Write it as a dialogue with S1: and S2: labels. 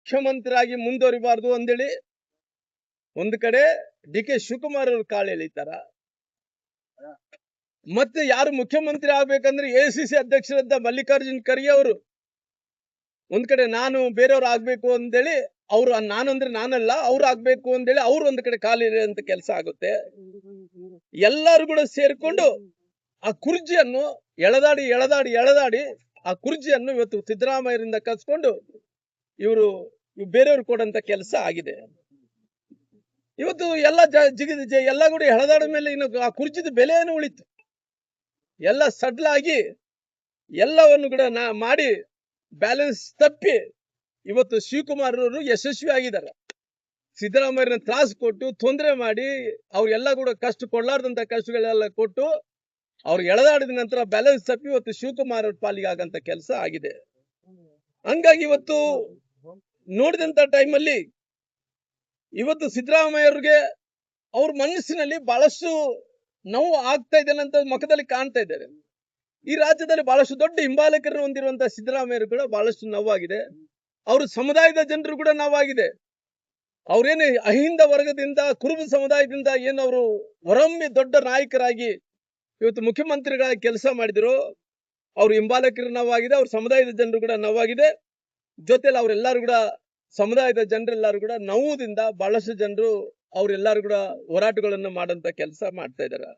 S1: ಮುಖ್ಯಮಂತ್ರಿಯಾಗಿ ಮುಂದುವರಿಬಾರ್ದು ಅಂದೇಳಿ ಒಂದು ಕಡೆ ಡಿ ಕೆ ಶಿವಕುಮಾರ್ ಅವರು ಕಾಳು ಎಳಿತಾರ. ಮತ್ತೆ ಯಾರು ಮುಖ್ಯಮಂತ್ರಿ ಆಗ್ಬೇಕಂದ್ರೆ ಎಸಿಸಿ ಅಧ್ಯಕ್ಷರಾದ ಮಲ್ಲಿಕಾರ್ಜುನ್ ಖರ್ಗೆ ಅವರು ಒಂದ್ ಕಡೆ ನಾನು ಬೇರೆಯವ್ರು ಆಗ್ಬೇಕು ಅಂದೇಳಿ ಅವ್ರು ನಾನಂದ್ರೆ ನಾನಲ್ಲ ಅವ್ರು ಆಗ್ಬೇಕು ಅಂದೇಳಿ ಅವ್ರು ಒಂದ್ ಕಡೆ ಕಾಲಿಡುವಂತ ಕೆಲಸ ಆಗುತ್ತೆ. ಎಲ್ಲರೂ ಕೂಡ ಸೇರ್ಕೊಂಡು ಆ ಕುರ್ಜಿಯನ್ನು ಎಳೆದಾಡಿ ಆ ಕುರ್ಜಿಯನ್ನು ಇವತ್ತು ಸಿದ್ದರಾಮಯ್ಯರಿಂದ ಕಸ್ಕೊಂಡು ಇವರು ಬೇರೆಯವ್ರು ಕೊಡಂತ ಕೆಲಸ ಆಗಿದೆ. ಇವತ್ತು ಎಲ್ಲ ಎಲ್ಲ ಕೂಡ ಎಳೆದಾಡ ಮೇಲೆ ಇನ್ನು ಆ ಕುರ್ಜಿದ ಬೆಲೆ ಏನು ಉಳಿತು? ಎಲ್ಲ ಸಡ್ಲಾಗಿ ಎಲ್ಲವನ್ನು ಕೂಡ ಮಾಡಿ ಬ್ಯಾಲೆನ್ಸ್ ತಪ್ಪಿ ಇವತ್ತು ಶಿವಕುಮಾರ್ ಅವರು ಯಶಸ್ವಿ ಆಗಿದ್ದಾರೆ. ಸಿದ್ದರಾಮಯ್ಯನ ತ್ರಾಸು ಕೊಟ್ಟು ತೊಂದರೆ ಮಾಡಿ ಅವ್ರಿಗೆಲ್ಲ ಕೂಡ ಕಷ್ಟ ಕೊಡ್ಲಾರ್ದಂತ ಕಷ್ಟಗಳೆಲ್ಲ ಕೊಟ್ಟು ಅವ್ರು ಎಳೆದಾಡಿದ ನಂತರ ಬ್ಯಾಲೆನ್ಸ್ ತಪ್ಪಿ ಇವತ್ತು ಶಿವಕುಮಾರ್ ಅವ್ರ ಪಾಲಿಗೆ ಆಗಂತ ಕೆಲಸ ಆಗಿದೆ. ಹಂಗಾಗಿ ಇವತ್ತು ನೋಡಿದಂತ ಟೈಮಲ್ಲಿ ಇವತ್ತು ಸಿದ್ದರಾಮಯ್ಯ ಅವ್ರಿಗೆ ಅವ್ರ ಮನಸ್ಸಿನಲ್ಲಿ ಬಹಳಷ್ಟು ನೋವು ಆಗ್ತಾ ಇದೆ ಅಂತ ಮುಖದಲ್ಲಿ ಕಾಣ್ತಾ ಇದ್ದಾರೆ. ಈ ರಾಜ್ಯದಲ್ಲಿ ಬಹಳಷ್ಟು ದೊಡ್ಡ ಹಿಂಬಾಲಕರನ್ನು ಹೊಂದಿರುವಂತಹ ಸಿದ್ದರಾಮಯ್ಯರು ಕೂಡ ಬಹಳಷ್ಟು ನೋವಾಗಿದೆ. ಅವ್ರ ಸಮುದಾಯದ ಜನರು ಕೂಡ ನೋವಾಗಿದೆ. ಅವ್ರೇನು ಅಹಿಂದ ವರ್ಗದಿಂದ ಕುರುಬ ಸಮುದಾಯದಿಂದ ಏನು ಅವರು ಹೊರೊಮ್ಮೆ ದೊಡ್ಡ ನಾಯಕರಾಗಿ ಇವತ್ತು ಮುಖ್ಯಮಂತ್ರಿಗಳಾಗಿ ಕೆಲಸ ಮಾಡಿದ್ರು, ಅವ್ರ ಹಿಂಬಾಲಕರು ನೋವಾಗಿದೆ, ಅವ್ರ ಸಮುದಾಯದ ಜನರು ಕೂಡ ನೋವಾಗಿದೆ. ಜೊತೆಲಿ ಅವರೆಲ್ಲರೂ ಕೂಡ ಸಮುದಾಯದ ಜನರೆಲ್ಲರೂ ಕೂಡ ನೋವುದಿಂದ ಬಹಳಷ್ಟು ಜನರು ಅವರೆಲ್ಲರೂ ಕೂಡ ಹೋರಾಟಗಳನ್ನು ಮಾಡಂತ ಕೆಲಸ ಮಾಡ್ತಾ ಇದ್ದಾರೆ.